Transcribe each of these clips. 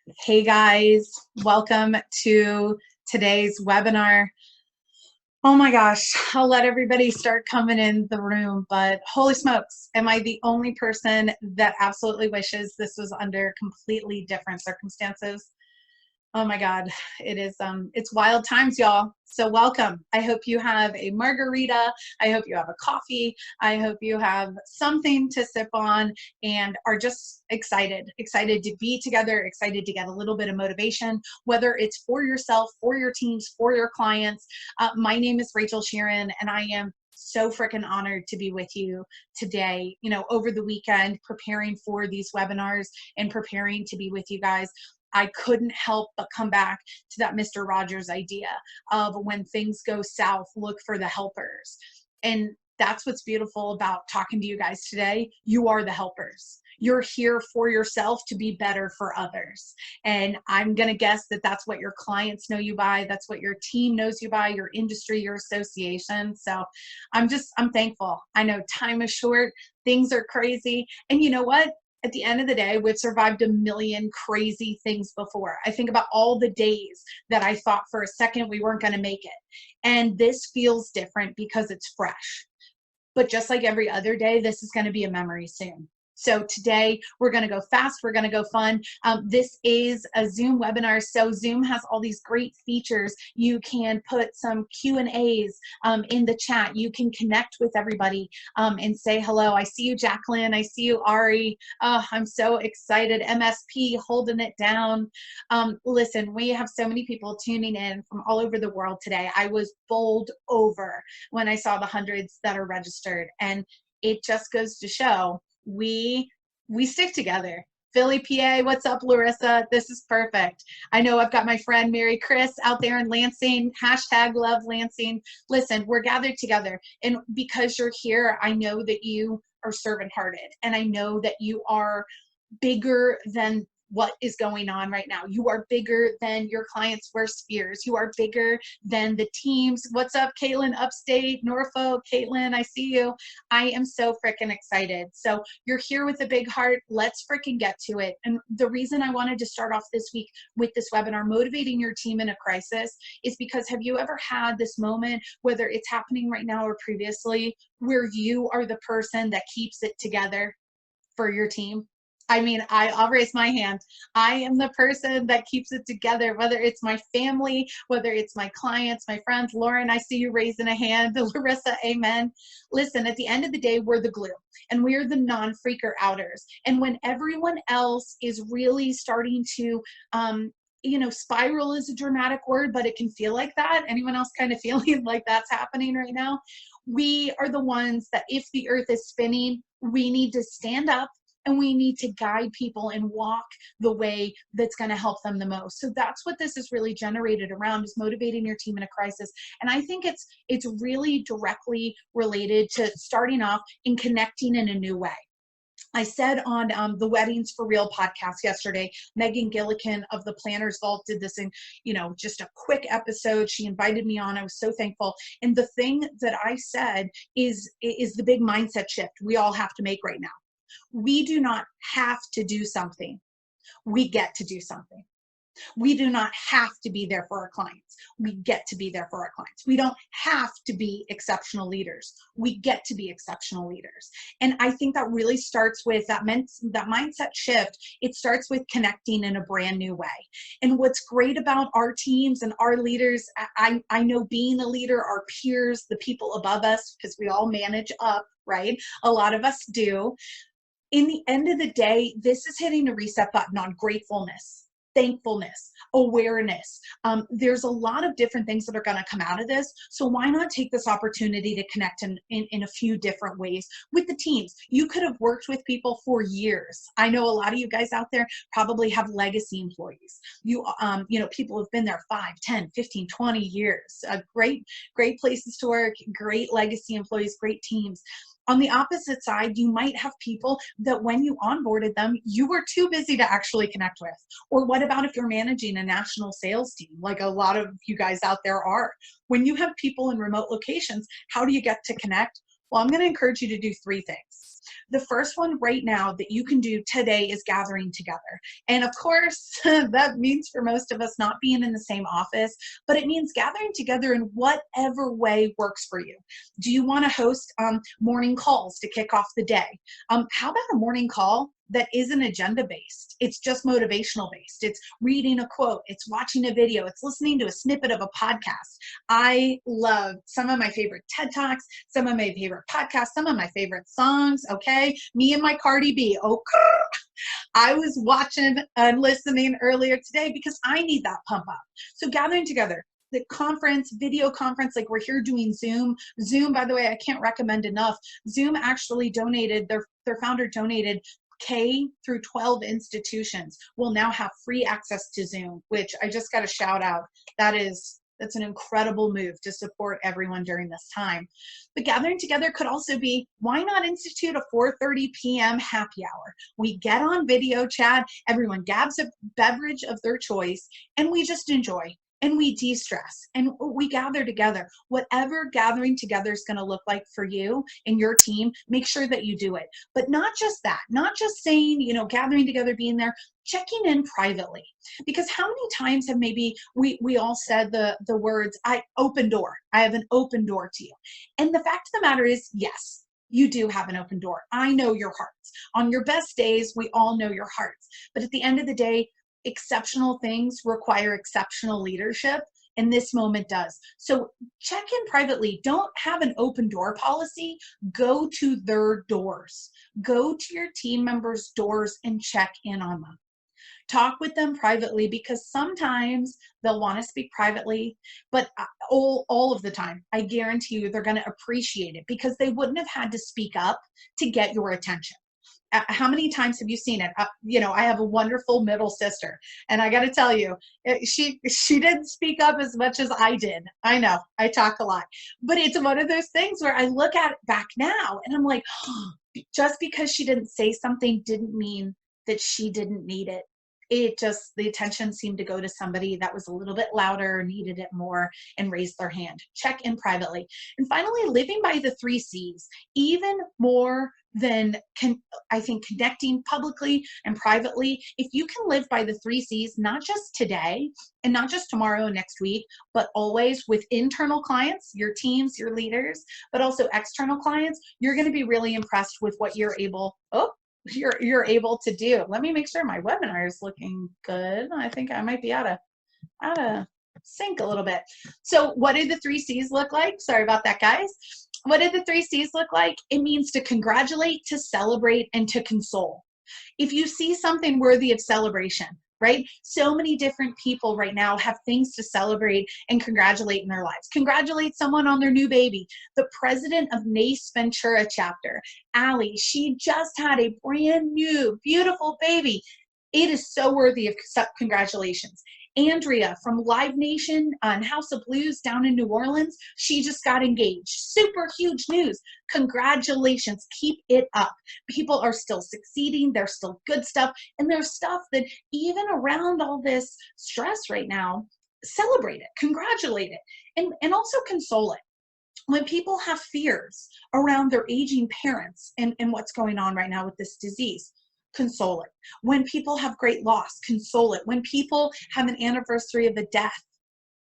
Hey guys, welcome to today's webinar. Oh my gosh, I'll let everybody start coming in the room, but holy smokes, am I the only person that absolutely wishes this was under completely different circumstances? Oh my God, it's wild times, y'all. So welcome. I hope you have a margarita. I hope you have a coffee. I hope you have something to sip on and are just excited to be together, excited to get a little bit of motivation, whether it's for yourself, for your teams, for your clients. My name is Rachel Sheerin, and I am so freaking honored to be with you today, over the weekend, preparing for these webinars and preparing to be with you guys. I couldn't help but come back to that Mr. Rogers idea of when things go south, look for the helpers. And that's what's beautiful about talking to you guys today. You are the helpers. You're here for yourself to be better for others. And I'm going to guess that that's what your clients know you by. That's what your team knows you by, your industry, your association. So I'm thankful. I know time is short. Things are crazy. And you know what? At the end of the day, we've survived a million crazy things before. I think about all the days that I thought for a second we weren't going to make it. And this feels different because it's fresh. But just like every other day, this is going to be a memory soon. So today we're going to go fast. We're going to go fun. This is a Zoom webinar. So Zoom has all these great features. You can put some Q&As in the chat. You can connect with everybody and say hello. I see you, Jacqueline. I see you, Ari. Oh, I'm so excited. MSP holding it down. Listen, we have so many people tuning in from all over the world today. I was bowled over when I saw the hundreds that are registered. And it just goes to show we stick together. Philly, PA, what's up, Larissa? This is perfect. I know I've got my friend Mary Chris out there in Lansing, hashtag love Lansing. Listen, we're gathered together. And because you're here, I know that you are servant-hearted. And I know that you are bigger than what is going on right now. You are bigger than your clients' worst fears. You are bigger than the teams. What's up, Caitlin, upstate, Norfolk? Caitlin, I see you. I am so freaking excited. So you're here with a big heart. Let's freaking get to it. And the reason I wanted to start off this week with this webinar, Motivating Your Team in a Crisis, is because have you ever had this moment, whether it's happening right now or previously, where you are the person that keeps it together for your team? I mean, I'll raise my hand. I am the person that keeps it together, whether it's my family, whether it's my clients, my friends. Lauren, I see you raising a hand. Larissa, amen. Listen, at the end of the day, we're the glue and we're the non-freaker outers. And when everyone else is really starting to, spiral is a dramatic word, but it can feel like that. Anyone else kind of feeling like that's happening right now? We are the ones that if the earth is spinning, we need to stand up and we need to guide people and walk the way that's going to help them the most. So that's what this is really generated around, is motivating your team in a crisis. And I think it's really directly related to starting off and connecting in a new way. I said on the Weddings for Real podcast yesterday, Megan Gillikin of the Planners Vault did this in, just a quick episode. She invited me on. I was so thankful. And the thing that I said is the big mindset shift we all have to make right now. We do not have to do something. We get to do something. We do not have to be there for our clients. We get to be there for our clients. We don't have to be exceptional leaders. We get to be exceptional leaders. And I think that really starts with that mindset shift. It starts with connecting in a brand new way. And what's great about our teams and our leaders, I know being a leader, our peers, the people above us, because we all manage up, right? A lot of us do. In the end of the day, this is hitting a reset button on gratefulness, thankfulness, awareness. There's a lot of different things that are going to come out of this. So why not take this opportunity to connect in a few different ways with the teams? You could have worked with people for years. I know a lot of you guys out there probably have legacy employees. People have been there 5, 10, 15, 20 years. Great places to work, great legacy employees, great teams. On the opposite side, you might have people that when you onboarded them, you were too busy to actually connect with. Or what about if you're managing a national sales team, like a lot of you guys out there are? When you have people in remote locations, how do you get to connect? Well, I'm going to encourage you to do 3 things. The first one right now that you can do today is gathering together. And of course, that means for most of us not being in the same office, but it means gathering together in whatever way works for you. Do you want to host morning calls to kick off the day? How about a morning call that isn't agenda based? It's just motivational based. It's reading a quote. It's watching a video. It's listening to a snippet of a podcast. I love some of my favorite TED Talks, some of my favorite podcasts, some of my favorite songs. Okay. Me and my Cardi B. Oh, I was watching and listening earlier today because I need that pump up. So gathering together. The conference, video conference, like we're here doing Zoom. Zoom, by the way, I can't recommend enough. Zoom actually donated, their founder donated K through 12 institutions will now have free access to Zoom, which I just got a shout out. That's an incredible move to support everyone during this time. But gathering together could also be, why not institute a 4:30 p.m. happy hour? We get on video chat, everyone grabs a beverage of their choice, and we just enjoy. And we de-stress and we gather together. Whatever gathering together is going to look like for you and your team, make sure that you do it. But not just that, not just saying, gathering together, being there, checking in privately. Because how many times have maybe we all said the words, I have an open door to you. And the fact of the matter is, yes, you do have an open door. I know your hearts. On your best days, we all know your hearts. But at the end of the day, exceptional things require exceptional leadership, and this moment does. So check in privately. Don't have an open door policy. Go to their doors. Go to your team members' doors and check in on them. Talk with them privately, because sometimes they'll want to speak privately, but all of the time, I guarantee you they're going to appreciate it, because they wouldn't have had to speak up to get your attention. How many times have you seen it? I have a wonderful middle sister, and I got to tell you, she didn't speak up as much as I did. I know I talk a lot, but it's one of those things where I look at it back now and I'm like, just because she didn't say something didn't mean that she didn't need it. The attention seemed to go to somebody that was a little bit louder, needed it more, and raised their hand. Check in privately. And finally, living by the 3 C's, even more than I think connecting publicly and privately. If you can live by the 3 C's, not just today and not just tomorrow and next week, but always with internal clients, your teams, your leaders, but also external clients, you're going to be really impressed with what you're able to do. Let me make sure my webinar is looking good. I think I might be out of sync a little bit. So what do the 3 C's look like? Sorry about that, guys. What do the 3 C's look like? It means to congratulate, to celebrate, and to console. If you see something worthy of celebration, right? So many different people right now have things to celebrate and congratulate in their lives. Congratulate someone on their new baby. The president of NACE Ventura chapter, Allie, she just had a brand new, beautiful baby. It is so worthy of congratulations. Andrea from Live Nation on House of Blues down in New Orleans, she just got engaged. Super huge news. Congratulations. Keep it up. People are still succeeding. There's still good stuff. And there's stuff that even around all this stress right now, celebrate it, congratulate it, and also console it. When people have fears around their aging parents and what's going on right now with this disease, console it. When people have great loss, console it. When people have an anniversary of a death,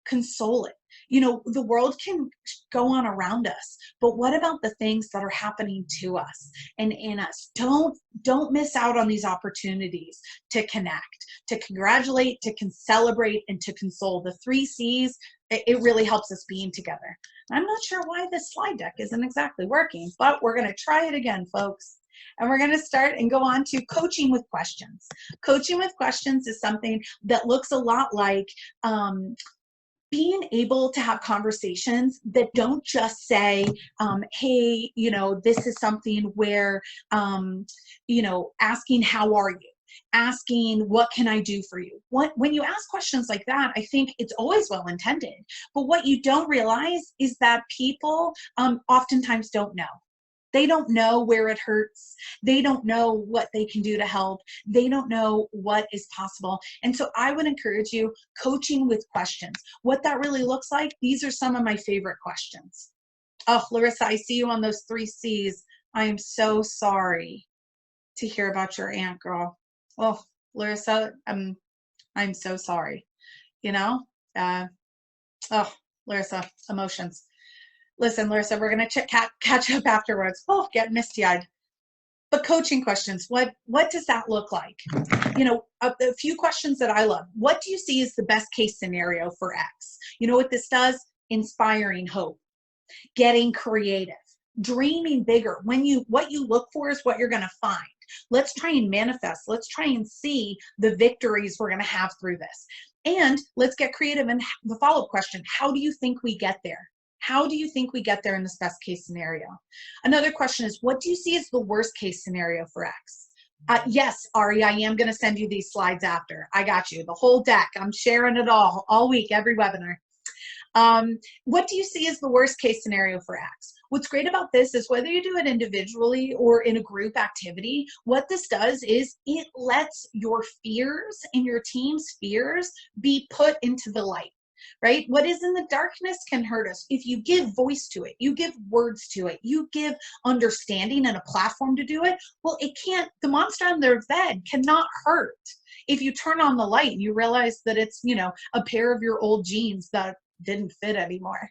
console it. The world can go on around us, but what about the things that are happening to us and in us? Don't miss out on these opportunities to connect, to congratulate, to celebrate, and to console. The 3 C's, it really helps us being together. I'm not sure why this slide deck isn't exactly working, but we're going to try it again, folks. And we're going to start and go on to coaching with questions. Coaching with questions is something that looks a lot like being able to have conversations that don't just say, hey, this is something where, asking how are you? Asking, what can I do for you? When you ask questions like that, I think it's always well-intended. But what you don't realize is that people oftentimes don't know. They don't know where it hurts. They don't know what they can do to help. They don't know what is possible. And so I would encourage you, coaching with questions. What that really looks like, these are some of my favorite questions. Oh, Larissa, I see you on those 3 C's. I am so sorry to hear about your aunt, girl. Oh, Larissa, I'm so sorry. You know, uh, oh, Larissa, emotions. Listen, Larissa, we're gonna catch up afterwards. Oh, get misty-eyed. But coaching questions, what does that look like? You know, a few questions that I love. What do you see as the best case scenario for X? You know what this does? Inspiring hope, getting creative, dreaming bigger. What you look for is what you're going to find. Let's try and manifest. Let's try and see the victories we're going to have through this. And let's get creative. And the follow-up question, how do you think we get there? How do you think we get there in this best case scenario? Another question is, what do you see as the worst case scenario for X? Yes, Ari, I am going to send you these slides after. I got you. The whole deck. I'm sharing it all week, every webinar. What do you see as the worst case scenario for X? What's great about this is whether you do it individually or in a group activity, what this does is it lets your fears and your team's fears be put into the light. Right? What is in the darkness can hurt us. If you give voice to it, you give words to it, you give understanding and a platform to do it, well, it can't, the monster on their bed cannot hurt. If you turn on the light and you realize that it's, you know, a pair of your old jeans that didn't fit anymore.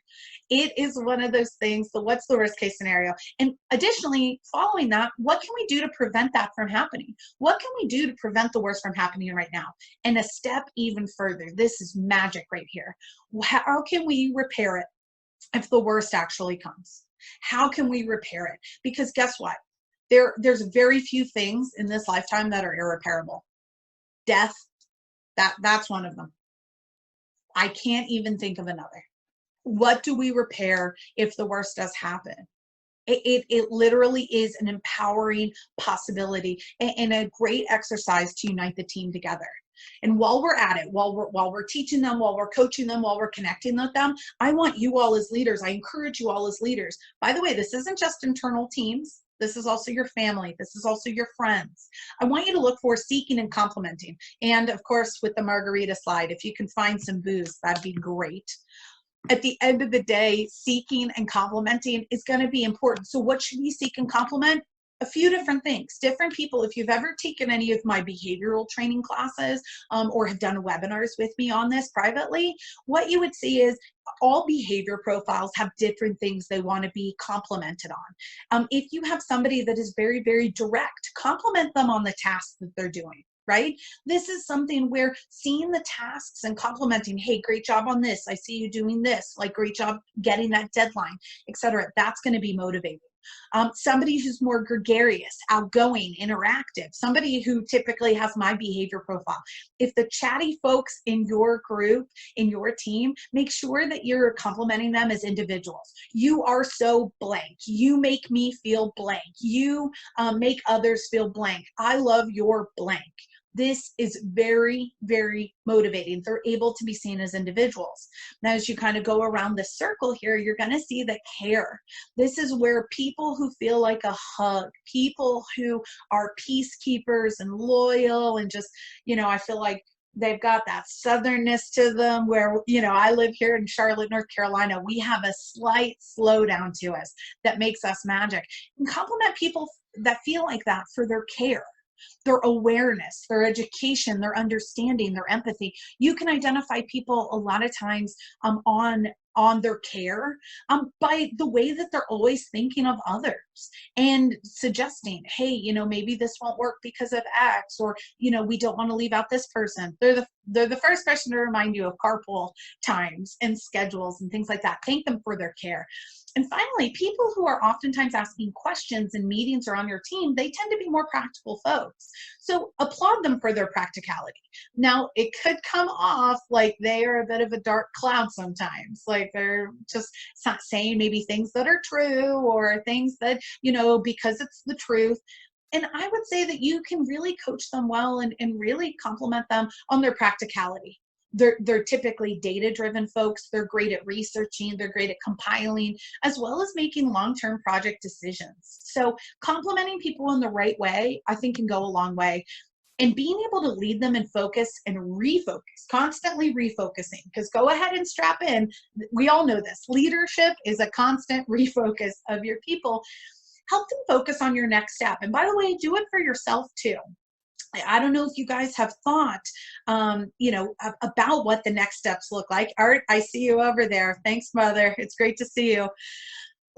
It is one of those things. So what's the worst case scenario? And additionally, following that, what can we do to prevent that from happening? What can we do to prevent the worst from happening right now? And a step even further, this is magic right here. How can we repair it if the worst actually comes? How can we repair it? Because guess what? There's very few things in this lifetime that are irreparable. Death, that's one of them. I can't even think of another. What do we repair if the worst does happen? It literally is an empowering possibility and a great exercise to unite the team together. And while we're at it, while we're teaching them, while we're coaching them, while we're connecting with them, I want you all as leaders, I encourage you all as leaders. By the way, this isn't just internal teams. This is also your family. This is also your friends. I want you to look for seeking and complimenting. And of course, with the margarita slide, if you can find some booze, that'd be great. At the end of the day, seeking and complimenting is going to be important. So what should we seek and compliment? A few different things. Different people, if you've ever taken any of my behavioral training classes or have done webinars with me on this privately, what you would see is all behavior profiles have different things they want to be complimented on. If you have somebody that is very, very direct, compliment them on the tasks that they're doing. Right? This is something where seeing the tasks and complimenting, hey, great job on this. I see you doing this, like great job getting that deadline, etc. That's going to be motivating. Somebody who's more gregarious, outgoing, interactive, somebody who typically has my behavior profile. If the chatty folks in your group, in your team, make sure that you're complimenting them as individuals. You are so blank. You make me feel blank. You make others feel blank. I love your blank. This is very, very motivating. They're able to be seen as individuals. Now, as you kind of go around the circle here, you're going to see the care. This is where people who feel like a hug, people who are peacekeepers and loyal and just, you know, I feel like they've got that southernness to them where, you know, I live here in Charlotte, North Carolina. We have a slight slowdown to us that makes us magic. And compliment people that feel like that for their care, their awareness, their education, their understanding, their empathy. You can identify people a lot of times on their care by the way that they're always thinking of others and suggesting, hey, you know, maybe this won't work because of X, or, you know, we don't want to leave out this person. They're the first person to remind you of carpool times and schedules and things like that. Thank them for their care. And finally, people who are oftentimes asking questions in meetings or on your team, they tend to be more practical folks. So applaud them for their practicality. Now, it could come off like they are a bit of a dark cloud sometimes, like they're just not saying maybe things that are true or things that, you know, because it's the truth. And I would say that you can really coach them well and really compliment them on their practicality. They're typically data-driven folks. They're great at researching. They're great at compiling, as well as making long-term project decisions. So complimenting people in the right way, I think, can go a long way. and being able to lead them and focus and refocus, constantly refocusing, because go ahead and strap in. We all know this. Leadership is a constant refocus of your people. Help them focus on your next step. And by the way, do it for yourself too. I don't know if you guys have thought, about what the next steps look like. Art, I see you over there. Thanks, Mother. It's great to see you.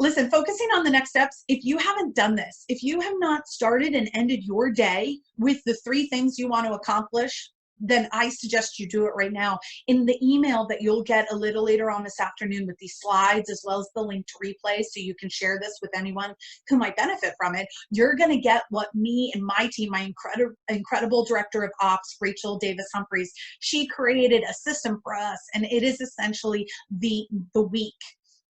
Listen, focusing on the next steps, if you haven't done this, if you have not started and ended your day with the 3 things you want to accomplish, then I suggest you do it right now. In the email that you'll get a little later on this afternoon with these slides, as well as the link to replay, so you can share this with anyone who might benefit from it, you're going to get what me and my team, my incredible director of ops, Rachel Davis Humphreys, she created a system for us, and it is essentially the week.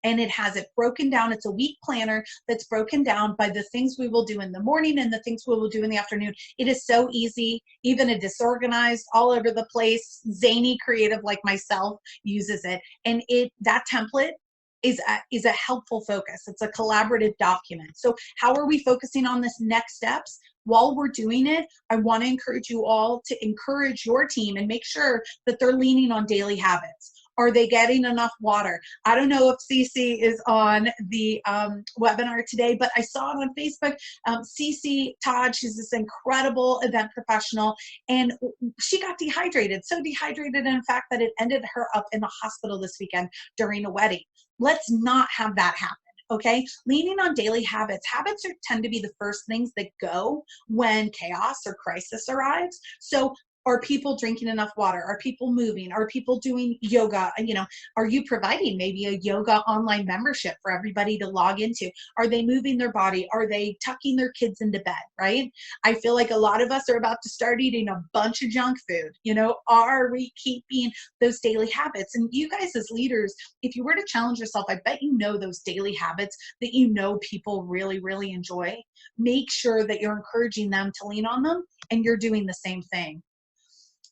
And it has it broken down. It's a week planner that's broken down by the things we will do in the morning and the things we will do in the afternoon. It is so easy. Even a disorganized, all over the place, zany creative like myself uses it. And that template is a helpful focus. It's a collaborative document. So how are we focusing on this next steps? While we're doing it, I want to encourage you all to encourage your team and make sure that they're leaning on daily habits. Are they getting enough water? I don't know if Cece is on the webinar today, but I saw it on Facebook. Cece Todd, she's this incredible event professional, and she got dehydrated, so dehydrated in fact that it ended her up in the hospital this weekend during a wedding. Let's not have that happen. Okay, leaning on daily habits. Habits tend to be the first things that go when chaos or crisis arrives. So are people drinking enough water? Are people moving? Are people doing yoga? Are you providing maybe a yoga online membership for everybody to log into? Are they moving their body? Are they tucking their kids into bed, right? I feel like a lot of us are about to start eating a bunch of junk food. Are we keeping those daily habits? And you guys as leaders, if you were to challenge yourself, I bet you know those daily habits that people really, really enjoy. Make sure that you're encouraging them to lean on them, and you're doing the same thing.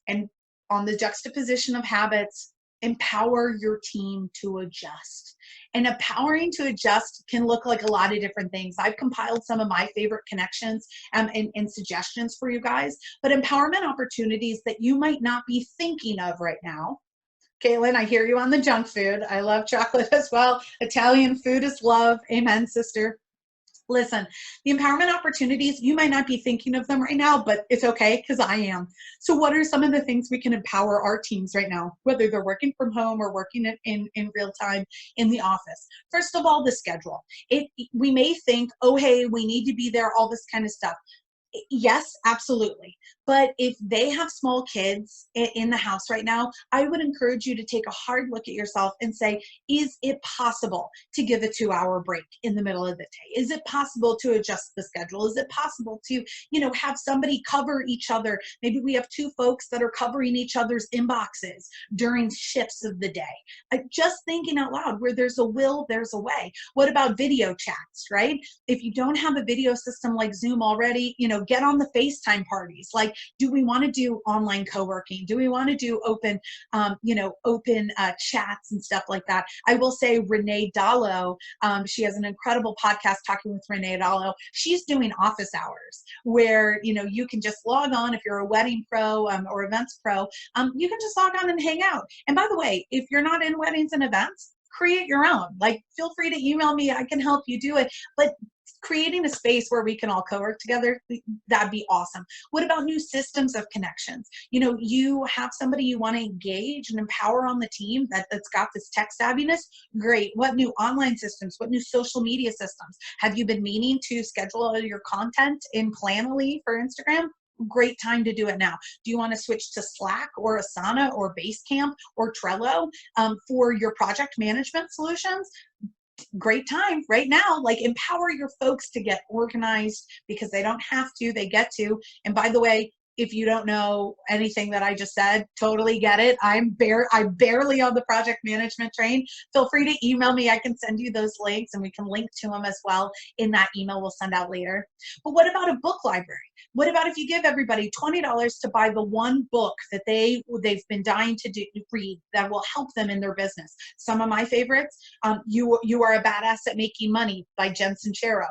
And on the juxtaposition of habits, empower your team to adjust. And empowering to adjust can look like a lot of different things. I've compiled some of my favorite connections and suggestions for you guys, but empowerment opportunities that you might not be thinking of right now. Caitlin, I hear you on the junk food. I love chocolate as well. Italian food is love. Amen, sister. Listen, the empowerment opportunities, you might not be thinking of them right now, but it's okay because I am. So what are some of the things we can empower our teams right now, whether they're working from home or working in real time in the office? First of all, the schedule. We may think, oh, hey, we need to be there, all this kind of stuff. Yes, absolutely. But if they have small kids in the house right now, I would encourage you to take a hard look at yourself and say, is it possible to give a 2-hour break in the middle of the day? Is it possible to adjust the schedule? Is it possible to, have somebody cover each other? Maybe we have 2 folks that are covering each other's inboxes during shifts of the day. Just thinking out loud, where there's a will, there's a way. What about video chats, right? If you don't have a video system like Zoom already, get on the FaceTime parties. Like, do we want to do online co-working? Do we want to do open chats and stuff like that? I will say Renee Dallo, she has an incredible podcast, Talking with Renee Dallo. She's doing office hours where, you can just log on if you're a wedding pro or events pro. You can just log on and hang out. And by the way, if you're not in weddings and events, create your own. Like, feel free to email me. I can help you do it. But creating a space where we can all co-work together, that'd be awesome. What about new systems of connections? You have somebody you want to engage and empower on the team that's got this tech savviness. Great. What new online systems? What new social media systems? Have you been meaning to schedule all your content in Planoly for Instagram? Great time to do it now. Do you want to switch to Slack or Asana or Basecamp or Trello for your project management solutions? Great time right now. Like, empower your folks to get organized, because they don't have to, they get to. And by the way, if you don't know anything that I just said, totally get it. I'm barely on the project management train. Feel free to email me. I can send you those links, and we can link to them as well in that email we'll send out later. But what about a book library? What about if you give everybody $20 to buy the one book that they've been dying to read that will help them in their business? Some of my favorites, You Are a Badass at Making Money by Jen Sincero,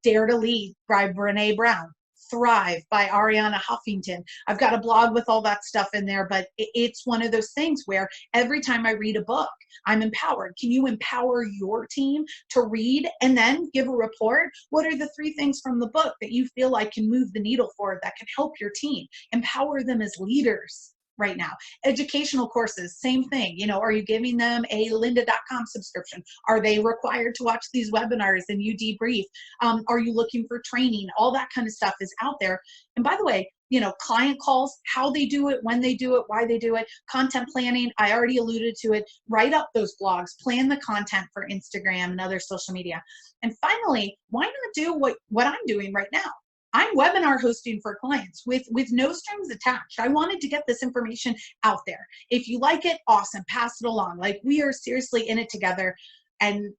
Dare to Lead by Brene Brown. Thrive by Ariana Huffington. I've got a blog with all that stuff in there, but it's one of those things where every time I read a book, I'm empowered. Can you empower your team to read and then give a report? What are the 3 things from the book that you feel like can move the needle forward, that can help your team? Empower them as leaders right now. Educational courses, same thing. You know, are you giving them a lynda.com subscription? Are they required to watch these webinars and you debrief? Are you looking for training? All that kind of stuff is out there. And by the way, you know, client calls, how they do it, when they do it, why they do it, content planning, I already alluded to it. Write up those blogs, plan the content for Instagram and other social media. And finally, why not do what I'm doing right now? I'm webinar hosting for clients with no strings attached. I wanted to get this information out there. If you like it, awesome, pass it along. Like, we are seriously in it together. And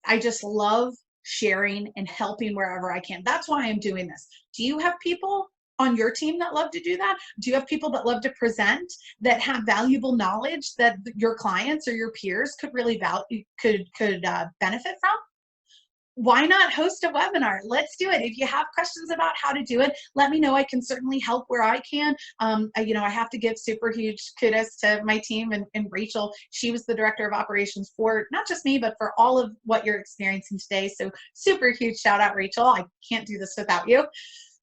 I just love sharing and helping wherever I can. That's why I'm doing this. Do you have people on your team that love to do that? Do you have people that love to present, that have valuable knowledge that your clients or your peers could really benefit from? Why not host a webinar? Let's do it. If you have questions about how to do it, let me know. I can certainly help where I can. You know, I have to give super huge kudos to my team and Rachel. She was the director of operations for not just me, but for all of what you're experiencing today. So super huge shout out, Rachel. I can't do this without you.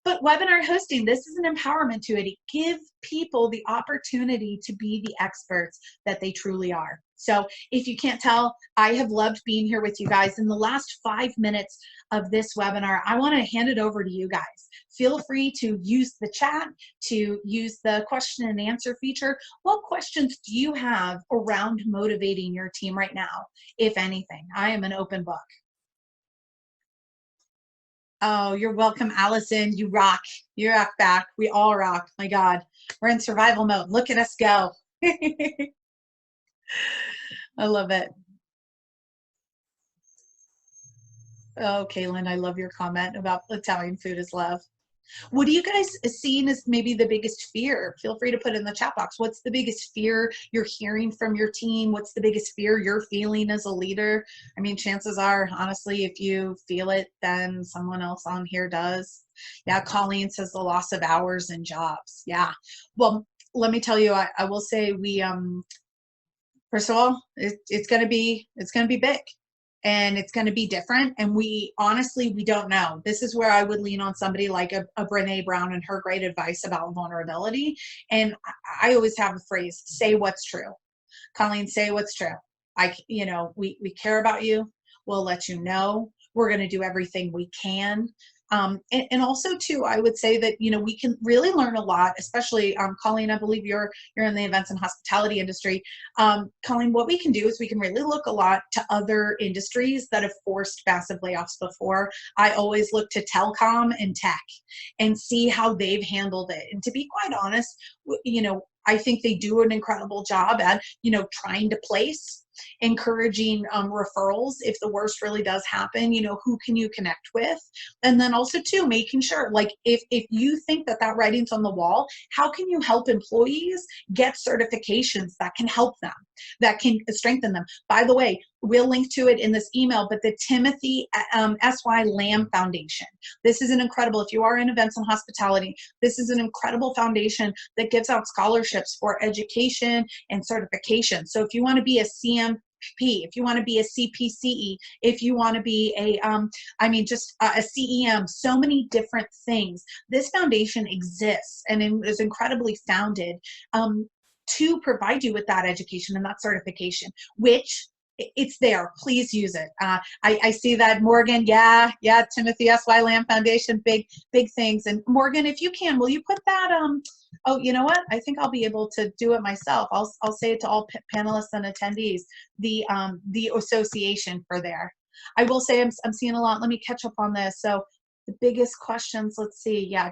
But webinar hosting, this is an empowerment to it. It gives people the opportunity to be the experts that they truly are. So if you can't tell, I have loved being here with you guys. In the last 5 minutes of this webinar, I want to hand it over to you guys. Feel free to use the chat, to use the question and answer feature. What questions do you have around motivating your team right now, if anything? I am an open book. Oh, you're welcome, Allison. You rock. You rock back. We all rock. My God, we're in survival mode. Look at us go. I love it. Oh, Kaylin, I love your comment about Italian food is love. What do you guys see as maybe the biggest fear? Feel free to put in the chat box. What's the biggest fear you're hearing from your team? What's the biggest fear you're feeling as a leader? I mean, chances are, honestly, if you feel it, then someone else on here does. Yeah, Colleen says the loss of hours and jobs. Yeah. Well, let me tell you, I will say we, first of all, it's going to be big. And it's going to be different. And we honestly, we don't know. This is where I would lean on somebody like a Brene Brown and her great advice about vulnerability. And I always have a phrase, say what's true. Colleen, say what's true. You know, we care about you. We'll let you know. We're going to do everything we can. And also too, I would say that, you know, we can really learn a lot, especially, Colleen, I believe you're in the events and hospitality industry. Colleen, what we can do is we can really look a lot to other industries that have forced massive layoffs before. I always look to telecom and tech and see how they've handled it. And to be quite honest, you know, I think they do an incredible job at, you know, trying to place, encouraging referrals if the worst really does happen. You know, who can you connect with? And then also too, making sure, like, if you think that writing's on the wall, how can you help employees get certifications that can help them, that can strengthen them? By the way, we'll link to it in this email, but the Timothy S.Y. Lamb Foundation. This is an incredible, if you are in events and hospitality, this is an incredible foundation that gives out scholarships for education and certification. So if you want to be a CMP, if you want to be a CPCE, if you want to be a CEM, so many different things. This foundation exists and it is incredibly founded to provide you with that education and that certification, which it's there. Please use it. I see that, Morgan. Yeah, Timothy S.Y. Lamb Foundation, big things. And Morgan, if you can, will you put that? Oh, you know what? I think I'll be able to do it myself. I'll say it to all panelists and attendees. The association for there. I will say I'm seeing a lot. Let me catch up on this. So the biggest questions. Let's see. Yeah,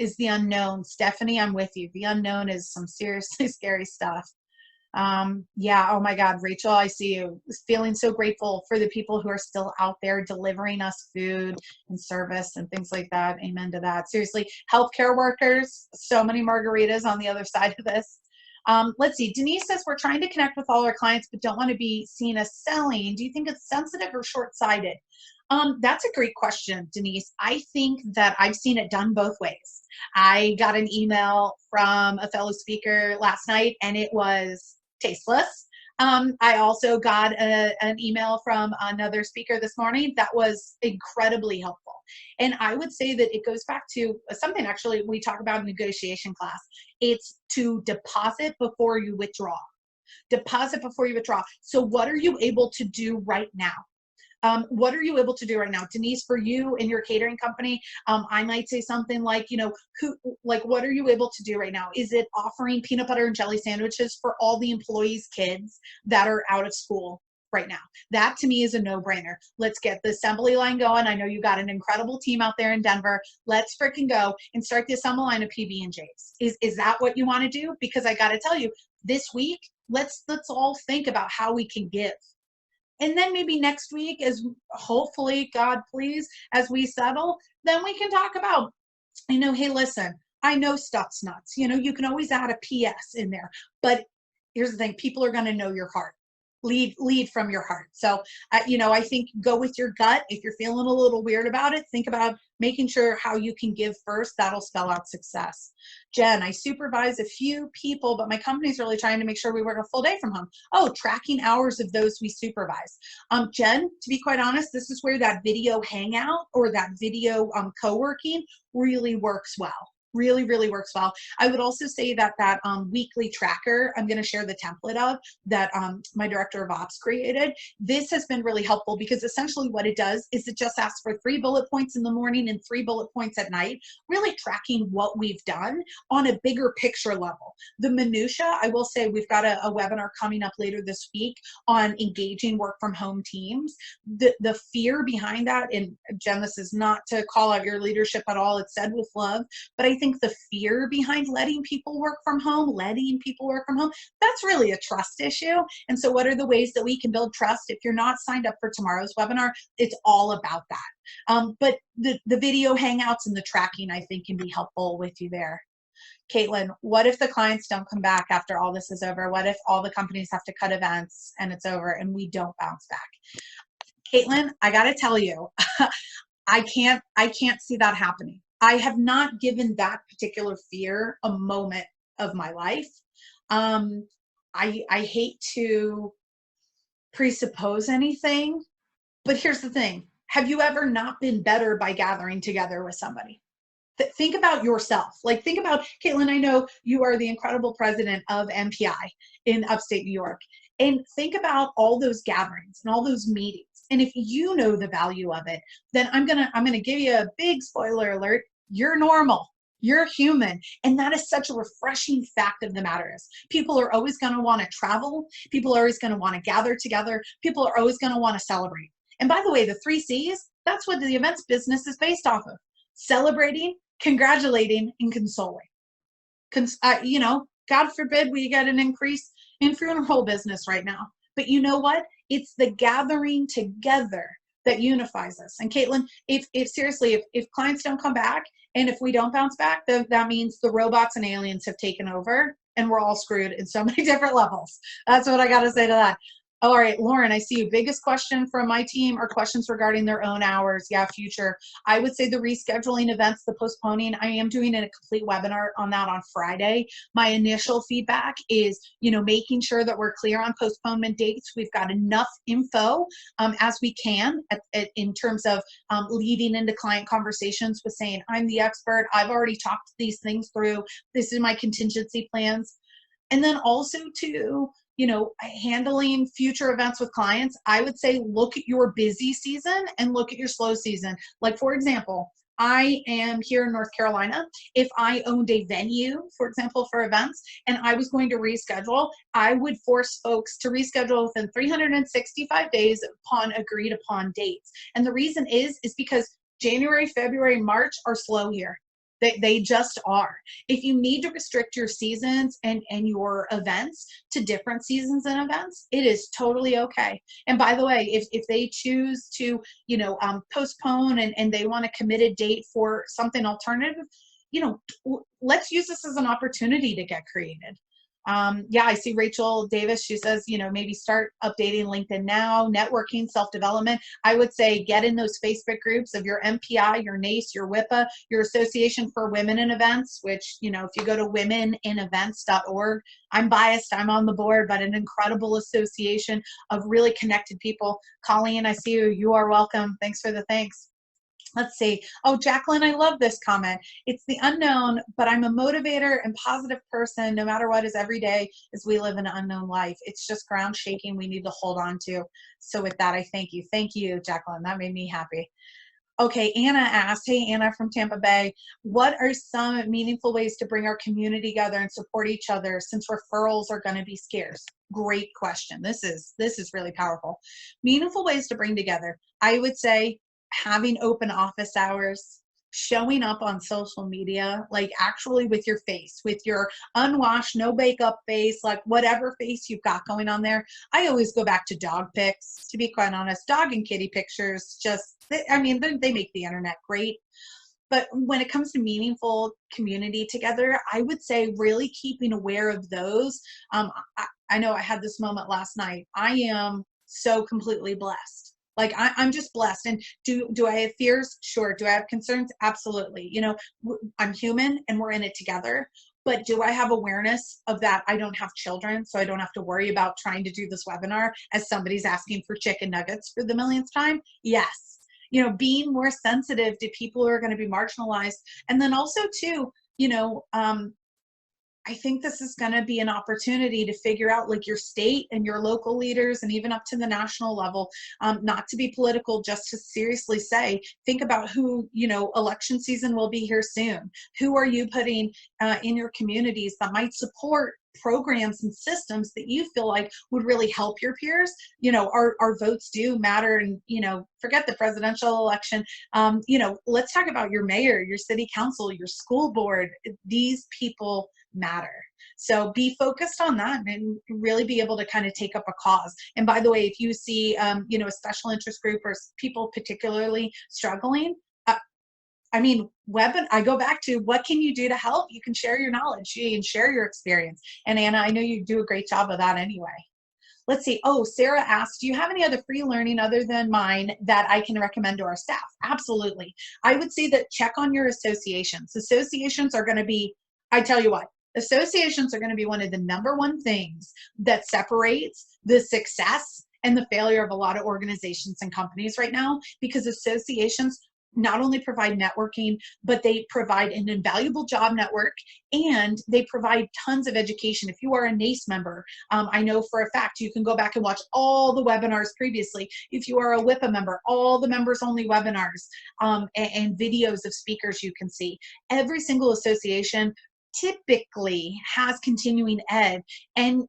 is the unknown. Stephanie, I'm with you. The unknown is some seriously scary stuff. Yeah, oh my God, Rachel, I see you. Feeling so grateful for the people who are still out there delivering us food and service and things like that. Amen to that. Seriously, healthcare workers, so many margaritas on the other side of this. Let's see, Denise says, we're trying to connect with all our clients, but don't want to be seen as selling. Do you think it's sensitive or short-sighted? That's a great question, Denise. I think that I've seen it done both ways. I got an email from a fellow speaker last night and it was tasteless. I also got an email from another speaker this morning that was incredibly helpful. And I would say that it goes back to something actually we talk about in negotiation class. It's to deposit before you withdraw. Deposit before you withdraw. So what are you able to do right now? What are you able to do right now? Denise, for you and your catering company, I might say something like, what are you able to do right now? Is it offering peanut butter and jelly sandwiches for all the employees' kids that are out of school right now? That to me is a no-brainer. Let's get the assembly line going. I know you got an incredible team out there in Denver. Let's freaking go and start the assembly line of PB&Js. Is that what you want to do? Because I got to tell you, this week, let's all think about how we can give. And then maybe next week, as hopefully, God please, as we settle, then we can talk about, hey, listen, I know stuff's nuts. You can always add a PS in there. But here's the thing, people are going to know your heart. Lead from your heart. So, I think go with your gut. If you're feeling a little weird about it, think about making sure how you can give first. That'll spell out success. Jen, I supervise a few people, but my company's really trying to make sure we work a full day from home. Oh, tracking hours of those we supervise. Jen, to be quite honest, this is where that video hangout or that video co-working really works well. Really, really works well. I would also say that weekly tracker, I'm going to share the template of that my director of ops created. This has been really helpful because essentially what it does is it just asks for 3 bullet points in the morning and 3 bullet points at night, really tracking what we've done on a bigger picture level. The minutia, I will say we've got a webinar coming up later this week on engaging work from home teams. The fear behind that, and Jen, this is not to call out your leadership at all, it's said with love, but I think the fear behind letting people work from home, that's really a trust issue. And so what are the ways that we can build trust? If you're not signed up for tomorrow's webinar, it's all about that. But the video hangouts and the tracking, I think, can be helpful with you there. Caitlin, what if the clients don't come back after all this is over? What if all the companies have to cut events and it's over and we don't bounce back? Caitlin, I got to tell you, I can't see that happening. I have not given that particular fear a moment of my life. I hate to presuppose anything, but here's the thing. Have you ever not been better by gathering together with somebody? Think about yourself. Like, think about, Caitlin, I know you are the incredible president of MPI in upstate New York. And think about all those gatherings and all those meetings. And if you know the value of it, then I'm gonna give you a big spoiler alert. You're normal. You're human. And that is such a refreshing fact of the matter is people are always going to want to travel. People are always going to want to gather together. People are always going to want to celebrate. And by the way, the 3 C's, that's what the events business is based off of. Celebrating, congratulating, and consoling. God forbid we get an increase in funeral business right now. But you know what? It's the gathering together that unifies us. And Caitlin, if seriously, if clients don't come back and if we don't bounce back, that means the robots and aliens have taken over and we're all screwed in so many different levels. That's what I got to say to that. All right, Lauren, I see you. Biggest question from my team are questions regarding their own hours. Yeah, future. I would say the rescheduling events, the postponing, I am doing a complete webinar on that on Friday. My initial feedback is, making sure that we're clear on postponement dates. We've got enough info as we can in terms of leading into client conversations with saying, I'm the expert. I've already talked these things through. This is my contingency plans. And then also to, handling future events with clients, I would say look at your busy season and look at your slow season. Like, for example, I am here in North Carolina. If I owned a venue, for example, for events, and I was going to reschedule, I would force folks to reschedule within 365 days upon agreed upon dates. And the reason is because January, February, March are slow here. They just are. If you need to restrict your seasons and your events to different seasons and events, it is totally okay. And by the way, if they choose to, postpone and they want a committed date for something alternative, let's use this as an opportunity to get creative. Yeah, I see Rachel Davis. She says, maybe start updating LinkedIn now, networking, self-development. I would say get in those Facebook groups of your MPI, your NACE, your WIPA, your Association for Women in Events, which, if you go to womeninevents.org, I'm biased, I'm on the board, but an incredible association of really connected people. Colleen, I see you. You are welcome. Thanks for the thanks. Let's see. Oh, Jacqueline, I love this comment. It's the unknown, but I'm a motivator and positive person no matter what is every day as we live an unknown life. It's just ground shaking we need to hold on to. So with that, I thank you. Thank you, Jacqueline. That made me happy. Okay, Anna asked, hey, Anna from Tampa Bay, what are some meaningful ways to bring our community together and support each other since referrals are going to be scarce? Great question. This is really powerful. Meaningful ways to bring together. I would say having open office hours, showing up on social media, like actually with your face, with your unwashed, no makeup face, like whatever face you've got going on there. I always go back to dog pics, to be quite honest. Dog and kitty pictures, they make the internet great. But when it comes to meaningful community together, I would say really keeping aware of those. I know I had this moment last night. I am so completely blessed. Like I'm just blessed. And do I have fears? Sure. Do I have concerns? Absolutely. I'm human and we're in it together. But do I have awareness of that? I don't have children, so I don't have to worry about trying to do this webinar as somebody's asking for chicken nuggets for the millionth time. Yes. Being more sensitive to people who are going to be marginalized. And then also too, I think this is going to be an opportunity to figure out like your state and your local leaders and even up to the national level, not to be political, just to seriously say, think about who, election season will be here soon. Who are you putting in your communities that might support programs and systems that you feel like would really help your peers? Our votes do matter, and forget the presidential election. Let's talk about your mayor, your city council, your school board. These people matter. So be focused on that and really be able to kind of take up a cause. And by the way, if you see a special interest group or people particularly struggling, I go back to what can you do to help? You can share your knowledge, you can share your experience. And Anna, I know you do a great job of that anyway. Let's see. Oh, Sarah asked, do you have any other free learning other than mine that I can recommend to our staff? Absolutely. I would say that check on your associations. Associations are going to be, I tell you what, associations are going to be one of the number one things that separates the success and the failure of a lot of organizations and companies right now, because associations not only provide networking, but they provide an invaluable job network, and they provide tons of education. If you are a NACE member, I know for a fact you can go back and watch all the webinars previously. If you are a WIPA member, all the members only webinars and videos of speakers you can see. Every single association typically has continuing ed, and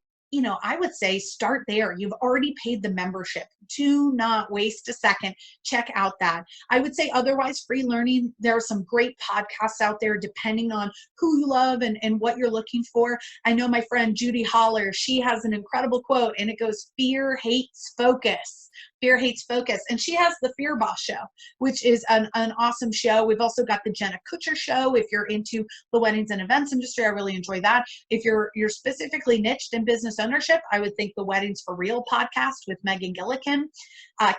I would say start there. You've already paid the membership. Do not waste a second. Check out that. I would say otherwise, free learning, there are some great podcasts out there depending on who you love and what you're looking for. I know my friend Judy Holler, she has an incredible quote, and it goes, fear hates focus. Fear hates focus. And she has the Fear Boss show, which is an awesome show. We've also got the Jenna Kutcher show. If you're into the weddings and events industry, I really enjoy that. If you're specifically niched in business ownership, I would think the Weddings for Real podcast with Megan Gillikin.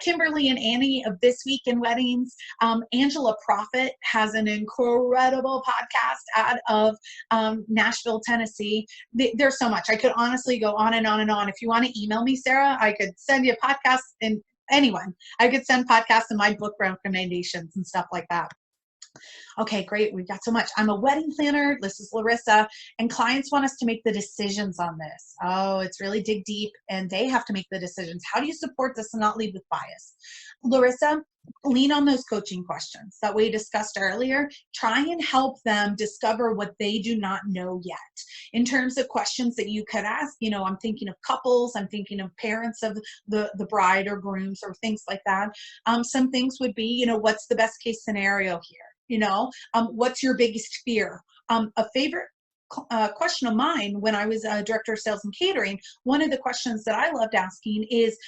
Kimberly and Annie of This Week in Weddings. Angela Profit has an incredible podcast out of Nashville, Tennessee. There's so much. I could honestly go on and on and on. If you want to email me, Sarah, I could send you a podcast, and anyone. I could send podcasts and my book recommendations and stuff like that. Okay, great. We've got so much. I'm a wedding planner. This is Larissa, and clients want us to make the decisions on this. Oh, it's really dig deep, and they have to make the decisions. How do you support this and not lead with bias? Larissa, lean on those coaching questions that we discussed earlier. Try and help them discover what they do not know yet. In terms of questions that you could ask, I'm thinking of couples, I'm thinking of parents of the bride or grooms or things like that. Some things would be, what's the best case scenario here? What's your biggest fear? A favorite question of mine when I was a director of sales and catering, one of the questions that I loved asking is,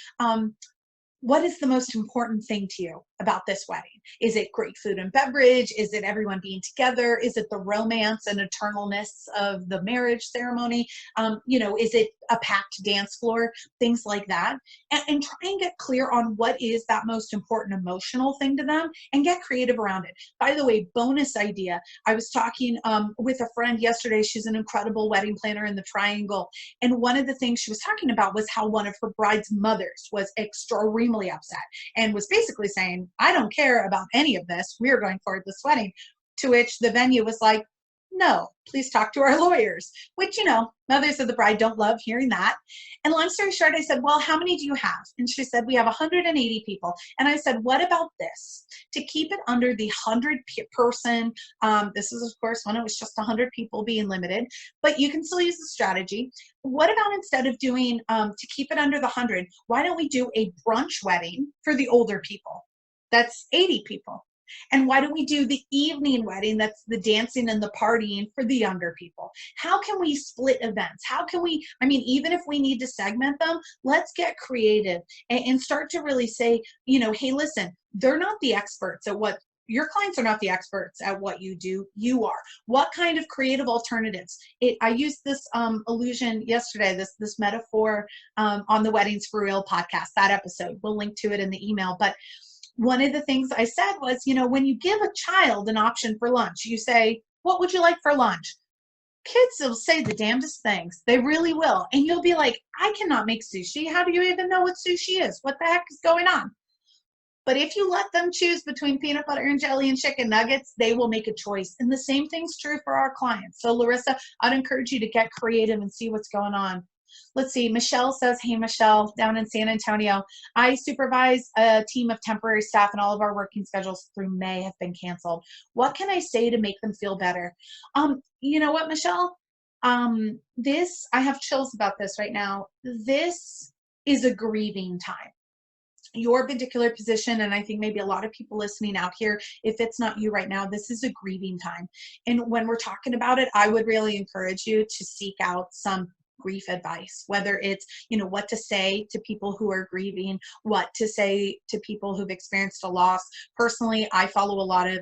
what is the most important thing to you about this wedding? Is it great food and beverage? Is it everyone being together? Is it the romance and eternalness of the marriage ceremony? Is it a packed dance floor? Things like that. And try and get clear on what is that most important emotional thing to them and get creative around it. By the way, bonus idea. I was talking with a friend yesterday. She's an incredible wedding planner in the Triangle. And one of the things she was talking about was how one of her bride's mothers was extremely upset and was basically saying, I don't care about any of this. We are going forward with this wedding. To which the venue was like, no, please talk to our lawyers, which, mothers of the bride don't love hearing that. And long story short, I said, well, how many do you have? And she said, we have 180 people. And I said, what about this? To keep it under the 100-person, this is, of course, when it was just 100 people being limited, but you can still use the strategy. What about instead of doing, to keep it under the 100, why don't we do a brunch wedding for the older people? That's 80 people. And why don't we do the evening wedding, that's the dancing and the partying, for the younger people? How can we split events? How can we, even if we need to segment them, let's get creative and start to really say, hey, listen, they're not the experts at what, your clients are not the experts at what you do, you are. What kind of creative alternatives? I used this illusion yesterday, this metaphor on the Weddings for Real podcast, that episode. We'll link to it in the email. But one of the things I said was, when you give a child an option for lunch, you say, what would you like for lunch? Kids will say the damnedest things. They really will. And you'll be like, I cannot make sushi. How do you even know what sushi is? What the heck is going on? But if you let them choose between peanut butter and jelly and chicken nuggets, they will make a choice. And the same thing's true for our clients. So Larissa, I'd encourage you to get creative and see what's going on. Let's see. Michelle says, hey, Michelle, down in San Antonio, I supervise a team of temporary staff and all of our working schedules through May have been canceled. What can I say to make them feel better? You know what, Michelle? I have chills about this right now. This is a grieving time. Your particular position, and I think maybe a lot of people listening out here, if it's not you right now, this is a grieving time. And when we're talking about it, I would really encourage you to seek out some grief advice, whether it's, what to say to people who are grieving, what to say to people who've experienced a loss. Personally, I follow a lot of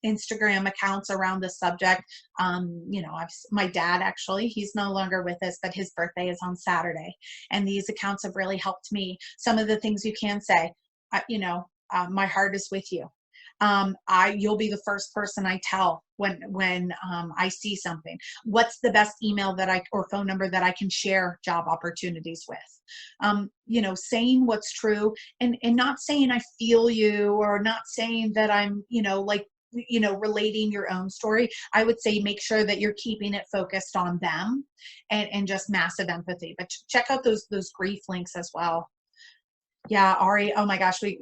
Instagram accounts around this subject. My dad, actually, he's no longer with us, but his birthday is on Saturday. And these accounts have really helped me. Some of the things you can say, my heart is with you. You'll be the first person I tell when I see something. What's the best email or phone number that I can share job opportunities with? Saying what's true and not saying I feel you, or not saying that I'm, relating your own story. I would say make sure that you're keeping it focused on them and just massive empathy. But check out those grief links as well. Yeah, Ari, oh my gosh, we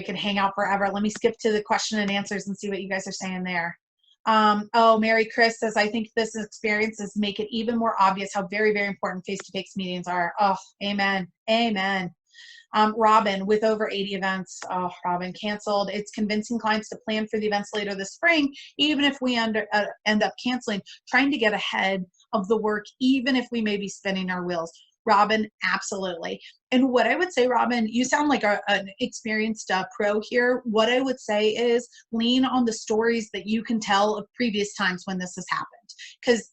could hang out forever. Let me skip to the question and answers and see what you guys are saying there. Mary Chris says, I think this experiences make it even more obvious how very, very important face-to-face meetings are. Oh, amen. Amen. Robin, with over 80 events, Robin, canceled. It's convincing clients to plan for the events later this spring, even if we end up canceling, trying to get ahead of the work, even if we may be spinning our wheels. Robin, absolutely. And what I would say, Robin, you sound like an experienced pro here. What I would say is lean on the stories that you can tell of previous times when this has happened. Because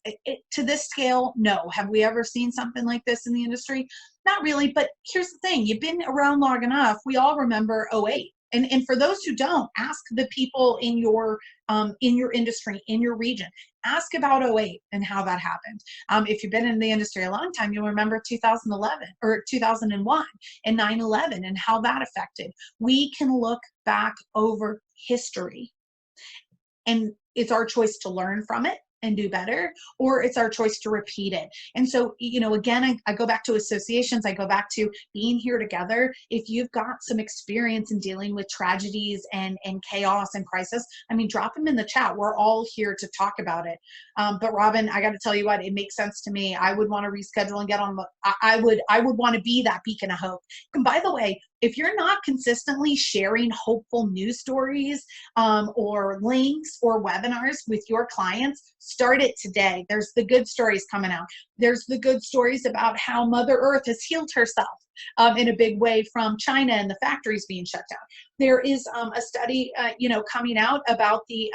to this scale, no. Have we ever seen something like this in the industry? Not really, but here's the thing. You've been around long enough. We all remember 2008. And for those who don't, ask the people in your industry, in your region. Ask about 2008 and how that happened. If you've been in the industry a long time, you'll remember 2011 or 2001 and 9/11 and how that affected. We can look back over history, and it's our choice to learn from it and do better, or it's our choice to repeat it. And so, again, I go back to associations, I go back to being here together. If you've got some experience in dealing with tragedies and chaos and crisis, drop them in the chat. We're all here to talk about it. But Robin, I got to tell you what, it makes sense to me. I would want to reschedule and get on. I would want to be that beacon of hope. And by the way, if you're not consistently sharing hopeful news stories or links or webinars with your clients, start it today. There's the good stories coming out. There's the good stories about how Mother Earth has healed herself in a big way from China and the factories being shut down. There is a study, coming out about the,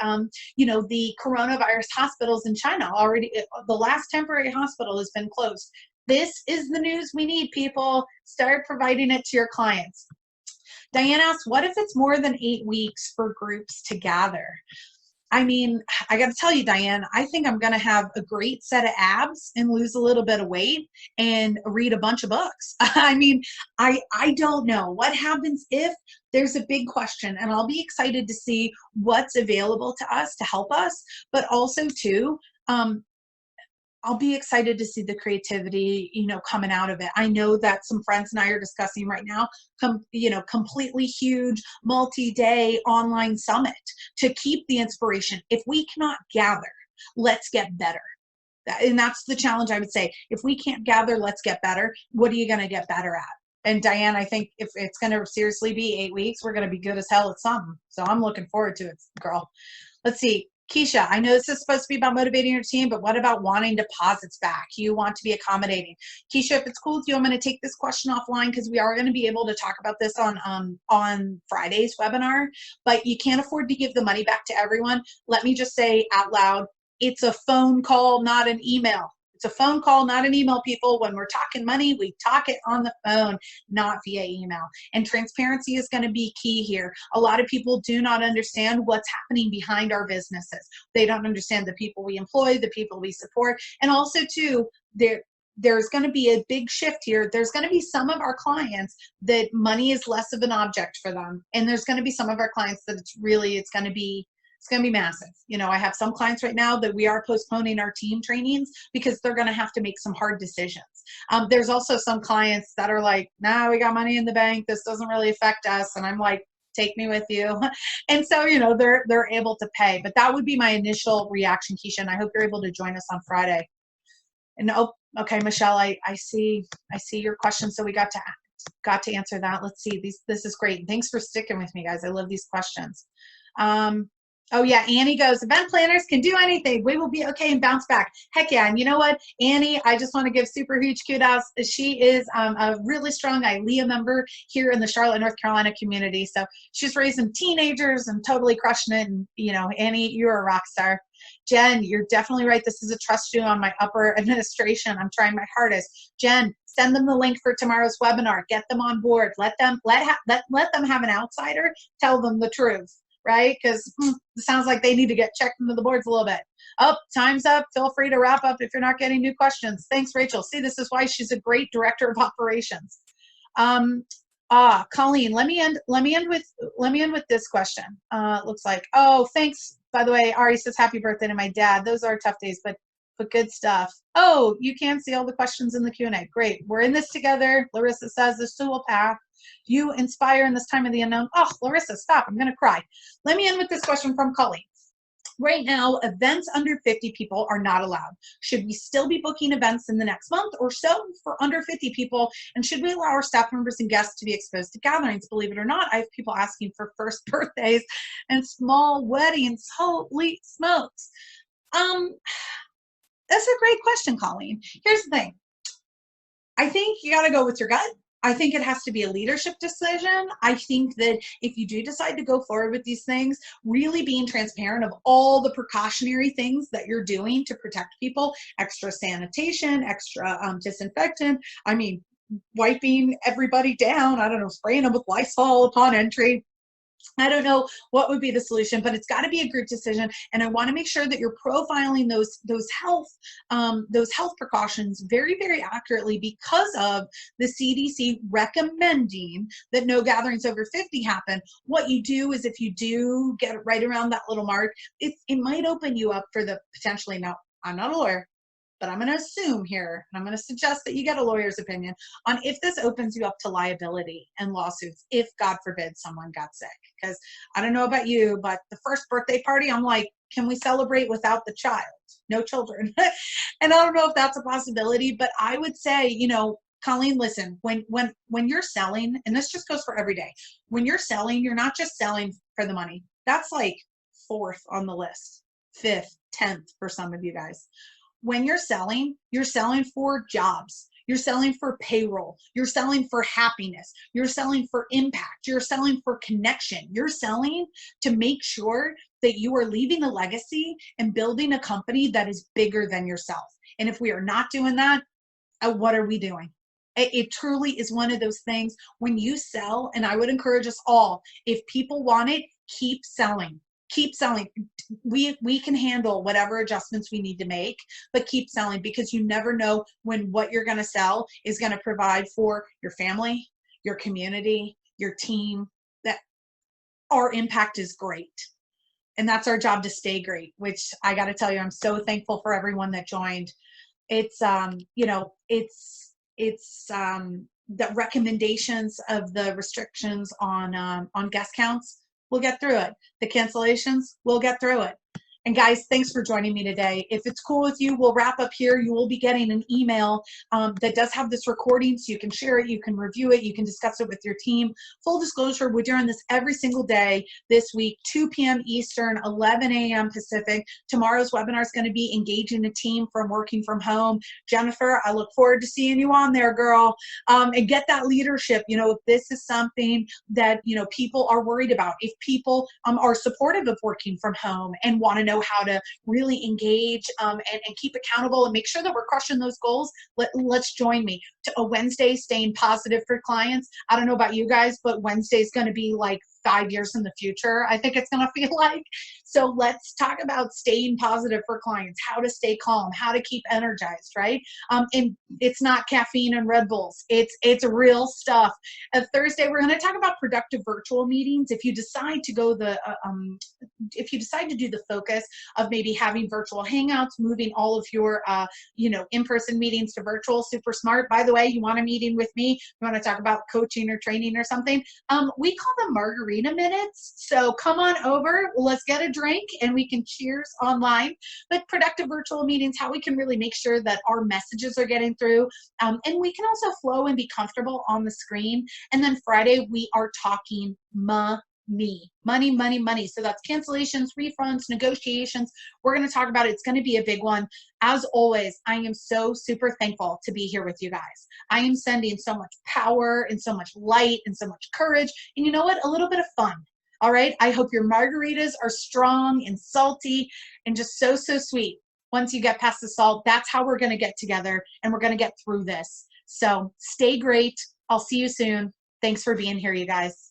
the coronavirus hospitals in China. Already, the last temporary hospital has been closed. This is the news we need, people. Start providing it to your clients. Diane asks, what if it's more than 8 weeks for groups to gather? I mean, I got to tell you, Diane, I think I'm going to have a great set of abs and lose a little bit of weight and read a bunch of books. I mean, I don't know what happens if there's a big question, and I'll be excited to see what's available to us to help us, but also too, I'll be excited to see the creativity, coming out of it. I know that some friends and I are discussing right now, completely huge multi-day online summit to keep the inspiration. If we cannot gather, let's get better. And that's the challenge, I would say. If we can't gather, let's get better. What are you going to get better at? And Diane, I think if it's going to seriously be 8 weeks, we're going to be good as hell at something. So I'm looking forward to it, girl. Let's see. Keisha, I know this is supposed to be about motivating your team, but what about wanting deposits back? You want to be accommodating. Keisha, if it's cool with you, I'm going to take this question offline because we are going to be able to talk about this on Friday's webinar, but you can't afford to give the money back to everyone. Let me just say out loud, it's a phone call, not an email. It's a phone call, not an email, people. When we're talking money, we talk it on the phone, not via email. And transparency is going to be key here. A lot of people do not understand what's happening behind our businesses. They don't understand the people we employ, the people we support. And also, too, there's going to be a big shift here. There's going to be some of our clients that money is less of an object for them. And there's going to be some of our clients that it's going to be massive. I have some clients right now that we are postponing our team trainings because they're going to have to make some hard decisions. There's also some clients that are like, nah, we got money in the bank. This doesn't really affect us. And I'm like, take me with you. And so, they're able to pay. But that would be my initial reaction, Keisha. And I hope you're able to join us on Friday. And okay, Michelle, I see your question. So we got to answer that. Let's see. This is great. Thanks for sticking with me, guys. I love these questions. Oh yeah, Annie goes, event planners can do anything. We will be okay and bounce back. Heck yeah. And you know what, Annie, I just want to give super huge kudos. She is a really strong ILEA member here in the Charlotte, North Carolina community. So she's raising teenagers and totally crushing it. And Annie, you're a rock star. Jen, you're definitely right. This is a trust you on my upper administration. I'm trying my hardest. Jen, send them the link for tomorrow's webinar. Get them on board. Let them have an outsider tell them the truth. Right? Because it sounds like they need to get checked into the boards a little bit. Oh, time's up. Feel free to wrap up if you're not getting new questions. Thanks, Rachel. See, this is why she's a great director of operations. Colleen, let me end with this question. Looks like, oh, thanks. By the way, Ari says happy birthday to my dad. Those are tough days, but good stuff. Oh, you can see all the questions in the Q&A. Great. We're in this together. Larissa says this too will pass. You inspire in this time of the unknown. Oh, Larissa, stop. I'm going to cry. Let me end with this question from Colleen. Right now, events under 50 people are not allowed. Should we still be booking events in the next month or so for under 50 people? And should we allow our staff members and guests to be exposed to gatherings? Believe it or not, I have people asking for first birthdays and small weddings. Holy smokes. That's a great question, Colleen. Here's the thing. I think you got to go with your gut. I think it has to be a leadership decision. I think that if you do decide to go forward with these things, really being transparent of all the precautionary things that you're doing to protect people, extra sanitation, extra disinfectant, wiping everybody down, spraying them with Lysol upon entry. I don't know what would be the solution, but it's got to be a group decision. And I want to make sure that you're profiling those health precautions very, very accurately because of the CDC recommending that no gatherings over 50 happen. What you do is if you do get it right around that little mark, it might open you up for the potentially, now I'm not a lawyer, but I'm going to assume here, and I'm going to suggest that you get a lawyer's opinion on if this opens you up to liability and lawsuits, if God forbid someone got sick. Because I don't know about you, but the first birthday party, I'm like, can we celebrate without the child? No children. And I don't know if that's a possibility, but I would say, Colleen, listen, when you're selling, and this just goes for every day, when you're selling, you're not just selling for the money. That's like fourth on the list, fifth, 10th for some of you guys. When you're selling for jobs. You're selling for payroll. You're selling for happiness. You're selling for impact. You're selling for connection. You're selling to make sure that you are leaving a legacy and building a company that is bigger than yourself. And if we are not doing that, what are we doing? It truly is one of those things when you sell, and I would encourage us all, if people want it, keep selling. Keep selling. We can handle whatever adjustments we need to make, but keep selling, because you never know when what you're going to sell is going to provide for your family, your community, your team. That our impact is great. And that's our job, to stay great, which I got to tell you, I'm so thankful for everyone that joined. It's, the recommendations of the restrictions on guest counts. We'll get through it. The cancellations, we'll get through it. And guys, thanks for joining me today. If it's cool with you, we'll wrap up here. You will be getting an email that does have this recording, so you can share it, you can review it, you can discuss it with your team. Full disclosure, we're doing this every single day this week, 2 p.m. Eastern, 11 a.m. Pacific. Tomorrow's webinar is going to be engaging a team from working from home. Jennifer, I look forward to seeing you on there, girl. And get that leadership. If this is something that, people are worried about, if people are supportive of working from home and want to know how to really engage and keep accountable and make sure that we're crushing those goals, let's join me to a Wednesday, staying positive for clients. I don't know about you guys, but Wednesday is going to be like 5 years in the future, I think it's going to feel like. So let's talk about staying positive for clients, how to stay calm, how to keep energized, right? And it's not caffeine and Red Bulls. It's real stuff. Thursday, we're going to talk about productive virtual meetings. If you decide to go if you decide to do the focus of maybe having virtual hangouts, moving all of your, in-person meetings to virtual, super smart. By the way, you want a meeting with me, you want to talk about coaching or training or something, we call them margarita minutes. So come on over, let's get a drink and we can cheers online. But productive virtual meetings, how we can really make sure that our messages are getting through. And we can also flow and be comfortable on the screen. And then Friday, we are talking money. So that's cancellations, refunds, negotiations. We're going to talk about it. It's going to be a big one. As always, I am so super thankful to be here with you guys. I am sending so much power and so much light and so much courage. And you know what? A little bit of fun. All right. I hope your margaritas are strong and salty and just so sweet. Once you get past the salt, that's how we're going to get together and we're going to get through this. So stay great. I'll see you soon. Thanks for being here, you guys.